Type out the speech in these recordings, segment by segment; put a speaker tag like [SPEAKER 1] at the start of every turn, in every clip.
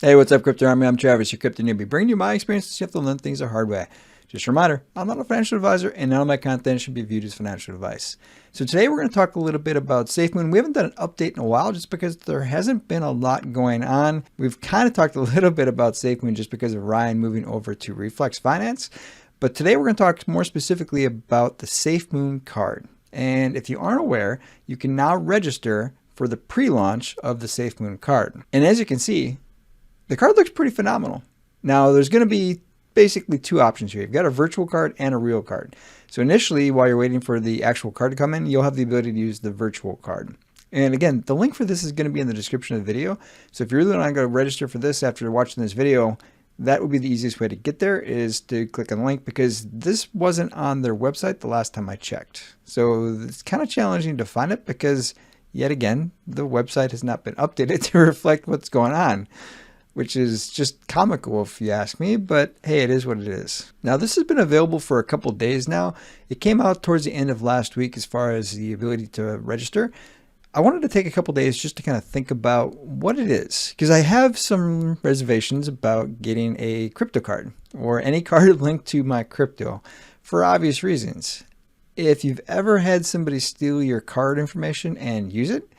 [SPEAKER 1] Hey, what's up, Crypto Army? I'm Travis, your crypto newbie, bringing you my experiences. You have to learn things the hard way. Just a reminder, I'm not a financial advisor, and none of my content should be viewed as financial advice. So today we're going to talk a little bit about Safemoon. We haven't done an update in a while just because there hasn't been a lot going on. We've kind of talked a little bit about Safemoon just because of Ryan moving over to Reflex Finance. But today we're going to talk more specifically about the Safemoon card. And if you aren't aware, you can now register for the pre-launch of the Safemoon card. And as you can see, the card looks pretty phenomenal. Now, there's going to be basically two options here. You've got a virtual card and a real card. So initially, while you're waiting for the actual card to come in, you'll have the ability to use the virtual card. And again, the link for this is going to be in the description of the video. So if you're really not going to register for this after watching this video, that would be the easiest way to get there, is to click on the link, because this wasn't on their website the last time I checked. So it's kind of challenging to find it because, yet again, the website has not been updated to reflect what's going on, which is just comical if you ask me, but hey, it is what it is. Now, this has been available for a couple days now. It came out towards the end of last week as far as the ability to register. I wanted to take a couple days just to kind of think about what it is, because I have some reservations about getting a crypto card or any card linked to my crypto for obvious reasons. If you've ever had somebody steal your card information and use it,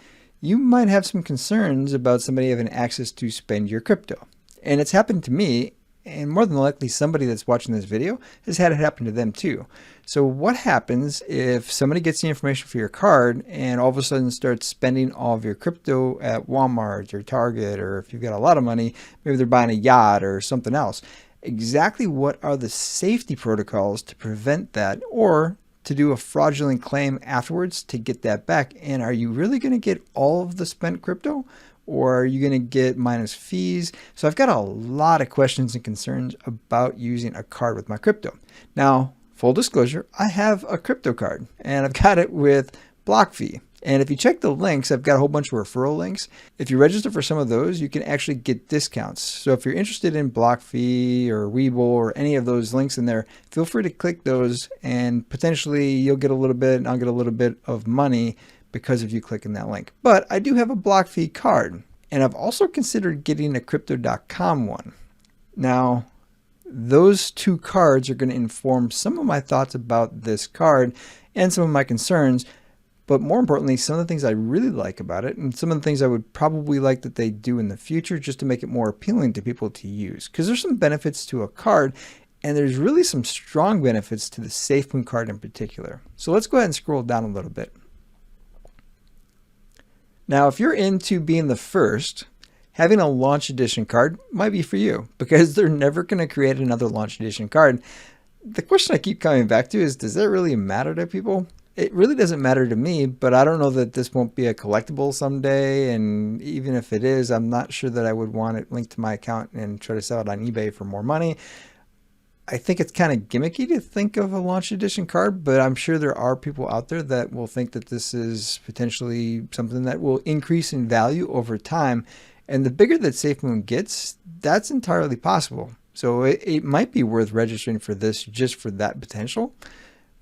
[SPEAKER 1] you might have some concerns about somebody having access to spend your crypto. And it's happened to me, and more than likely somebody that's watching this video has had it happen to them too. So what happens if somebody gets the information for your card and all of a sudden starts spending all of your crypto at Walmart or Target, or if you've got a lot of money, maybe they're buying a yacht or something else? Exactly what are the safety protocols to prevent that, or to do a fraudulent claim afterwards to get that back? And are you really going to get all of the spent crypto, or are you going to get minus fees? So I've got a lot of questions and concerns about using a card with my crypto. Now, full disclosure, I have a crypto card and I've got it with block fee. And if you check the links, I've got a whole bunch of referral links. If you register for some of those, you can actually get discounts. So if you're interested in block fee or Webull or any of those links in there, feel free to click those, and potentially you'll get a little bit and I'll get a little bit of money because of you clicking that link. But I do have a block fee card, and I've also considered getting a crypto.com one. Now, those two cards are going to inform some of my thoughts about this card and some of my concerns. But more importantly, some of the things I really like about it, and some of the things I would probably like that they do in the future just to make it more appealing to people to use. Because there's some benefits to a card, and there's really some strong benefits to the Safemoon card in particular. So let's go ahead and scroll down a little bit. Now, if you're into being the first, having a launch edition card might be for you, because they're never going to create another launch edition card. The question I keep coming back to is, does that really matter to people? It really doesn't matter to me, but I don't know that this won't be a collectible someday. And even if it is, I'm not sure that I would want it linked to my account and try to sell it on eBay for more money. I think it's kind of gimmicky to think of a launch edition card, but I'm sure there are people out there that will think that this is potentially something that will increase in value over time. And the bigger that Safemoon gets, that's entirely possible. So it might be worth registering for this just for that potential.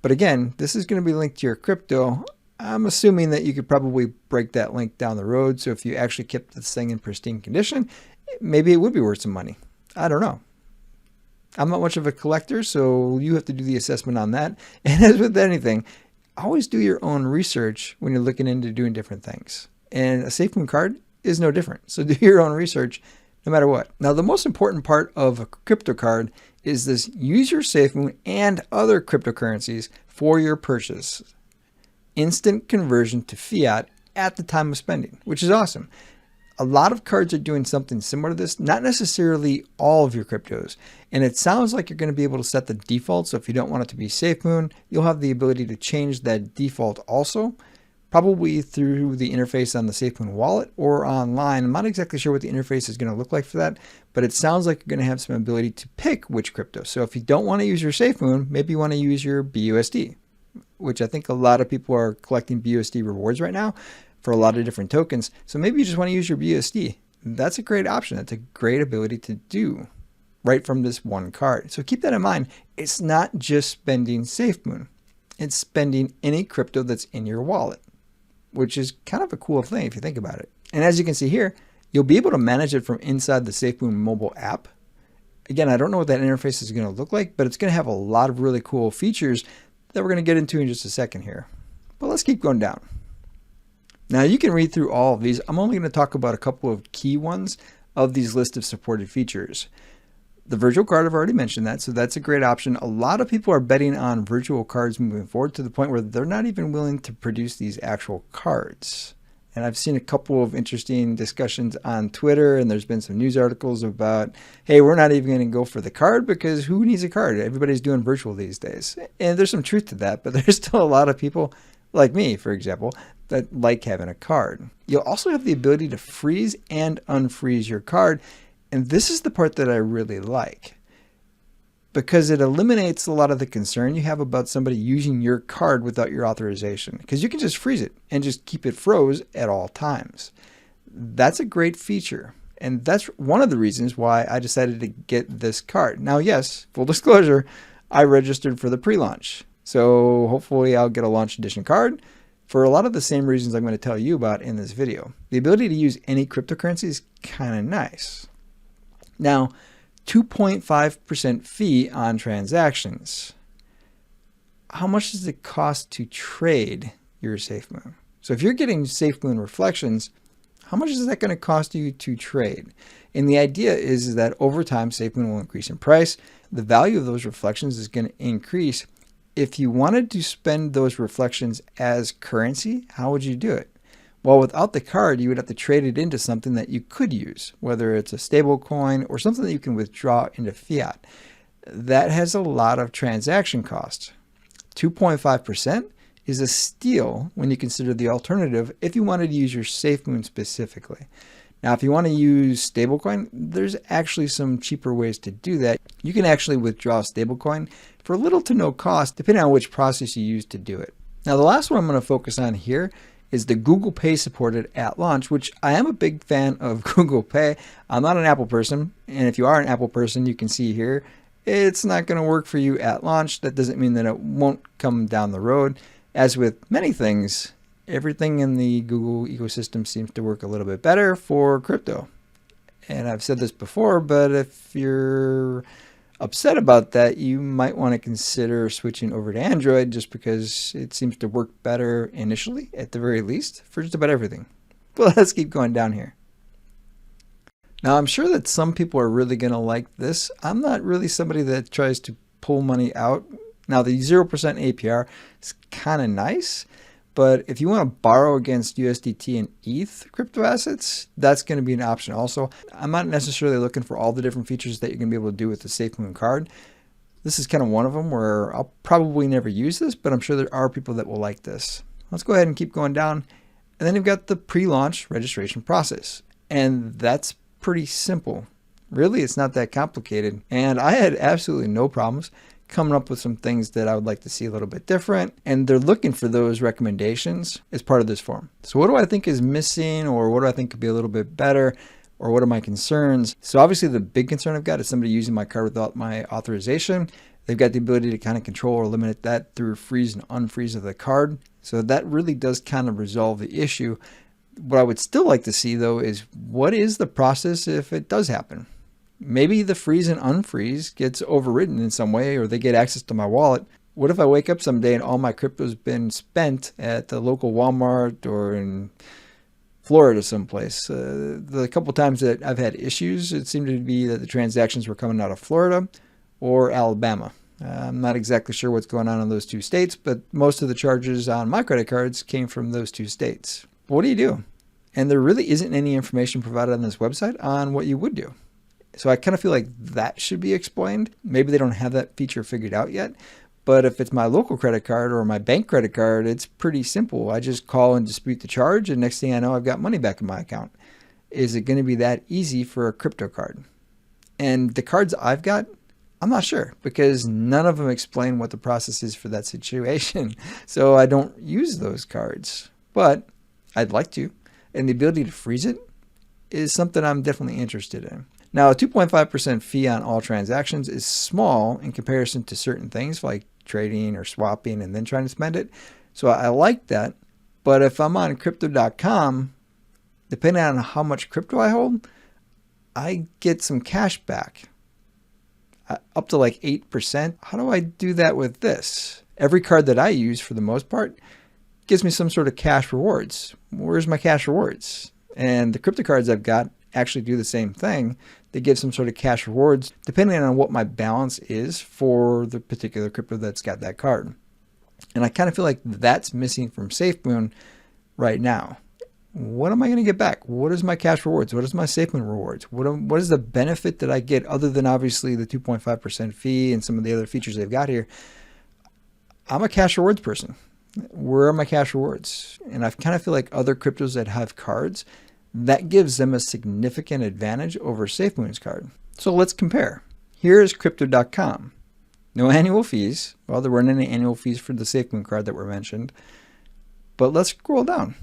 [SPEAKER 1] But again, this is going to be linked to your crypto. I'm assuming that you could probably break that link down the road. So if you actually kept this thing in pristine condition, maybe it would be worth some money. I don't know. I'm not much of a collector, so you have to do the assessment on that. And as with anything, always do your own research when you're looking into doing different things. And a Safemoon card is no different. So do your own research no matter what. Now, the most important part of a crypto card is this: use your Safemoon and other cryptocurrencies for your purchase. Instant conversion to fiat at the time of spending, which is awesome. A lot of cards are doing something similar to this, not necessarily all of your cryptos. And it sounds like you're going to be able to set the default. So if you don't want it to be Safemoon, you'll have the ability to change that default also, probably through the interface on the Safemoon wallet or online. I'm not exactly sure what the interface is going to look like for that, but it sounds like you're going to have some ability to pick which crypto. So if you don't want to use your Safemoon, maybe you want to use your BUSD, which I think a lot of people are collecting BUSD rewards right now for a lot of different tokens. So maybe you just want to use your BUSD. That's a great option. That's a great ability to do right from this one card. So keep that in mind. It's not just spending Safemoon. It's spending any crypto that's in your wallet, which is kind of a cool thing if you think about it. And as you can see here, You'll be able to manage it from inside the Safemoon mobile app. Again, I don't know what that interface is going to look like, but it's going to have a lot of really cool features that we're going to get into in just a second here. But let's keep going down. Now you can read through all of these. I'm only going to talk about a couple of key ones of these list of supported features. The virtual card, I've already mentioned that, so that's a great option. A lot of people are betting on virtual cards moving forward to the point where they're not even willing to produce these actual cards. And I've seen a couple of interesting discussions on Twitter, and there's been some news articles about, hey, we're not even going to go for the card because who needs a card? Everybody's doing virtual these days. And there's some truth to that, but there's still a lot of people, like me, for example, that like having a card. You'll also have the ability to freeze and unfreeze your card. And this is the part that I really like, because it eliminates a lot of the concern you have about somebody using your card without your authorization, because you can just freeze it and just keep it froze at all times. That's a great feature. And that's one of the reasons why I decided to get this card. Now, yes, full disclosure, I registered for the pre-launch. So hopefully I'll get a launch edition card for a lot of the same reasons I'm going to tell you about in this video. The ability to use any cryptocurrency is kind of nice. Now, 2.5% fee on transactions. How much does it cost to trade your Safemoon? So if you're getting Safemoon reflections, how much is that going to cost you to trade? And the idea is that over time, Safemoon will increase in price. The value of those reflections is going to increase. If you wanted to spend those reflections as currency, how would you do it? Well, without the card, you would have to trade it into something that you could use, whether it's a stable coin or something that you can withdraw into fiat. That has a lot of transaction costs. 2.5% is a steal when you consider the alternative if you wanted to use your Safemoon specifically. Now, if you want to use stablecoin, there's actually some cheaper ways to do that. You can actually withdraw stablecoin for little to no cost, depending on which process you use to do it. Now, the last one I'm going to focus on here is the Google Pay supported at launch, which I am a big fan of Google Pay. I'm not an Apple person, and if you are an Apple person, you can see here, it's not going to work for you at launch. That doesn't mean that it won't come down the road. As with many things, everything in the Google ecosystem seems to work a little bit better for crypto. And I've said this before, but if you're upset about that, you might want to consider switching over to Android just because it seems to work better initially, at the very least, for just about everything. But let's keep going down here. Now, I'm sure that some people are really going to like this. I'm not really somebody that tries to pull money out. Now, the 0% APR is kind of nice, but if you want to borrow against USDT and ETH crypto assets, that's going to be an option also. I'm not necessarily looking for all the different features that you're going to be able to do with the Safemoon card. This is kind of one of them where I'll probably never use this, but I'm sure there are people that will like this. Let's go ahead and keep going down. And then you've got the pre-launch registration process. And that's pretty simple. Really, it's not that complicated. And I had absolutely no problems coming up with some things that I would like to see a little bit different. And they're looking for those recommendations as part of this form. So what do I think is missing, or what do I think could be a little bit better, or what are my concerns? So obviously the big concern I've got is somebody using my card without my authorization. They've got the ability to kind of control or limit that through freeze and unfreeze of the card. So that really does kind of resolve the issue. What I would still like to see though is what is the process if it does happen? Maybe the freeze and unfreeze gets overridden in some way, or they get access to my wallet. What if I wake up someday and all my crypto's been spent at the local Walmart or in Florida someplace? The couple times that I've had issues, it seemed to be that the transactions were coming out of Florida or Alabama. I'm not exactly sure what's going on in those two states, but most of the charges on my credit cards came from those two states. But what do you do? And there really isn't any information provided on this website on what you would do. So I kind of feel like that should be explained. Maybe they don't have that feature figured out yet. But if it's my local credit card or my bank credit card, it's pretty simple. I just call and dispute the charge, and next thing I know, I've got money back in my account. Is it going to be that easy for a crypto card? And the cards I've got, I'm not sure, because none of them explain what the process is for that situation. So I don't use those cards, but I'd like to. And the ability to freeze it is something I'm definitely interested in. Now, a 2.5% fee on all transactions is small in comparison to certain things like trading or swapping and then trying to spend it. So I like that. But if I'm on crypto.com, depending on how much crypto I hold, I get some cash back, up to like 8%. How do I do that with this? Every card that I use, for the most part, gives me some sort of cash rewards. Where's my cash rewards? And the crypto cards I've got actually do the same thing. They give some sort of cash rewards depending on what my balance is for the particular crypto that's got that card. And I kind of feel like that's missing from Safemoon right now. What am I going to get back? What is my cash rewards? What is my Safemoon rewards? What is the benefit that I get other than obviously the 2.5% fee and some of the other features they've got here? I'm a cash rewards person. Where are my cash rewards? And I kind of feel like other cryptos that have cards, that gives them a significant advantage over Safemoon's card. So let's compare. Here is crypto.com. No annual fees. Well, there weren't any annual fees for the Safemoon card that were mentioned. But let's scroll down.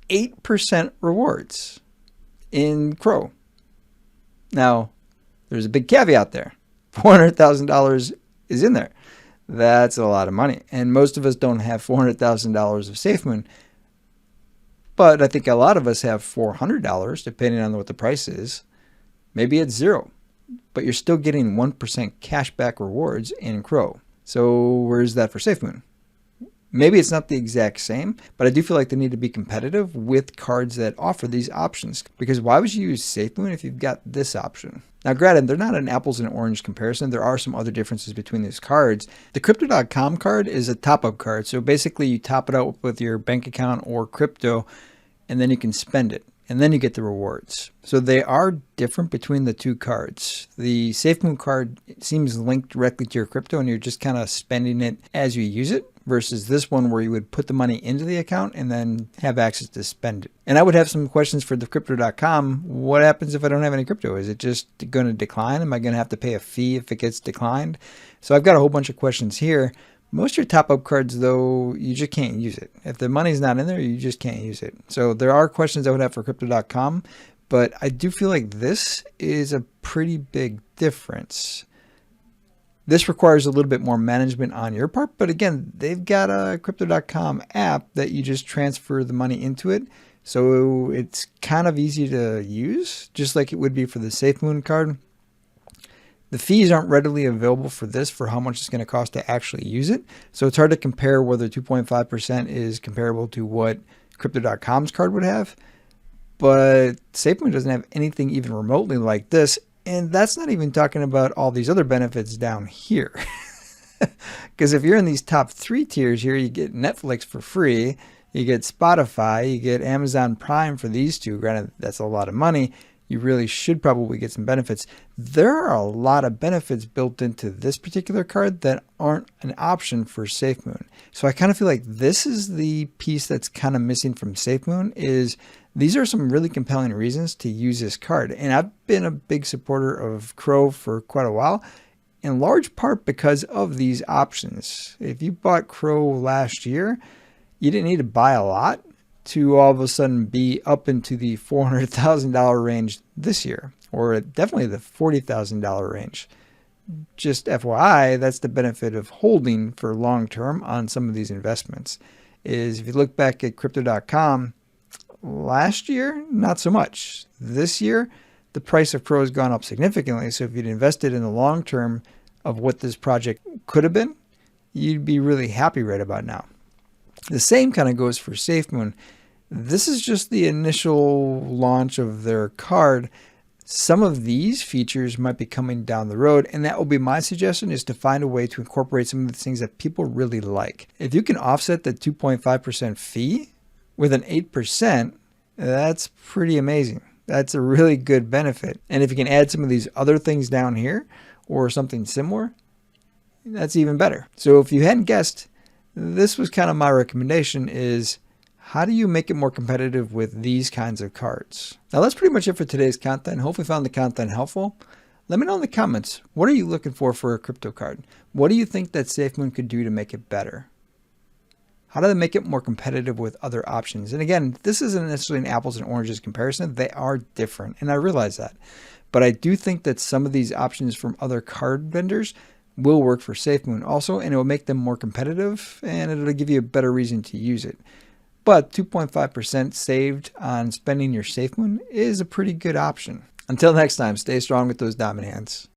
[SPEAKER 1] 8% rewards in Crow. Now, there's a big caveat there. $400,000 is in there. That's a lot of money. And most of us don't have $400,000 of Safemoon. But I think a lot of us have $400, depending on what the price is. Maybe it's zero. But you're still getting 1% cashback rewards in Crow. So where's that for Safemoon? Maybe it's not the exact same, but I do feel like they need to be competitive with cards that offer these options. Because why would you use Safemoon if you've got this option? Now, granted, they're not an apples and oranges comparison. There are some other differences between these cards. The Crypto.com card is a top-up card. So basically, you top it out with your bank account or crypto, and then you can spend it. And then you get the rewards. So they are different between the two cards. The Safemoon card seems linked directly to your crypto, and you're just kind of spending it as you use it, versus this one where you would put the money into the account and then have access to spend it. And I would have some questions for the crypto.com. What happens if I don't have any crypto? Is it just going to decline? Am I going to have to pay a fee if it gets declined? So I've got a whole bunch of questions here. Most of your top-up cards, though, you just can't use it. If the money's not in there, you just can't use it. So there are questions I would have for crypto.com, but I do feel like this is a pretty big difference. This requires a little bit more management on your part, but again, they've got a crypto.com app that you just transfer the money into it. So it's kind of easy to use, just like it would be for the Safemoon card. The fees aren't readily available for this for how much it's going to cost to actually use it. So it's hard to compare whether 2.5% is comparable to what Crypto.com's card would have. But Safemoon doesn't have anything even remotely like this. And that's not even talking about all these other benefits down here. Because if you're in these top 3 tiers here, you get Netflix for free. You get Spotify. You get Amazon Prime for these two. Granted, that's a lot of money. You really should probably get some benefits. There are a lot of benefits built into this particular card that aren't an option for Safemoon. So I kind of feel like this is the piece that's kind of missing from Safemoon. Is these are some really compelling reasons to use this card. And I've been a big supporter of Crow for quite a while, in large part because of these options. If you bought Crow last year, you didn't need to buy a lot to all of a sudden be up into the $400,000 range this year, or definitely the $40,000 range. Just FYI, that's the benefit of holding for long term on some of these investments. Is if you look back at crypto.com, last year, not so much. This year, the price of Crow has gone up significantly. So if you'd invested in the long term of what this project could have been, you'd be really happy right about now. The same kind of goes for Safemoon. This is just the initial launch of their card. Some of these features might be coming down the road, and that will be my suggestion, is to find a way to incorporate some of the things that people really like. If you can offset the 2.5% fee with an 8%, that's pretty amazing. That's a really good benefit. And if you can add some of these other things down here or something similar, that's even better. So if you hadn't guessed, this was kind of my recommendation, is how do you make it more competitive with these kinds of cards? Now that's pretty much it for today's content. Hopefully you found the content helpful. Let me know in the comments, what are you looking for a crypto card? What do you think that Safemoon could do to make it better? How do they make it more competitive with other options? And again, this isn't necessarily an apples and oranges comparison. They are different, and I realize that. But I do think that some of these options from other card vendors will work for Safemoon also, and it will make them more competitive, and it'll give you a better reason to use it. but 2.5% saved on spending your Safemoon is a pretty good option. Until next time, stay strong with those diamond hands.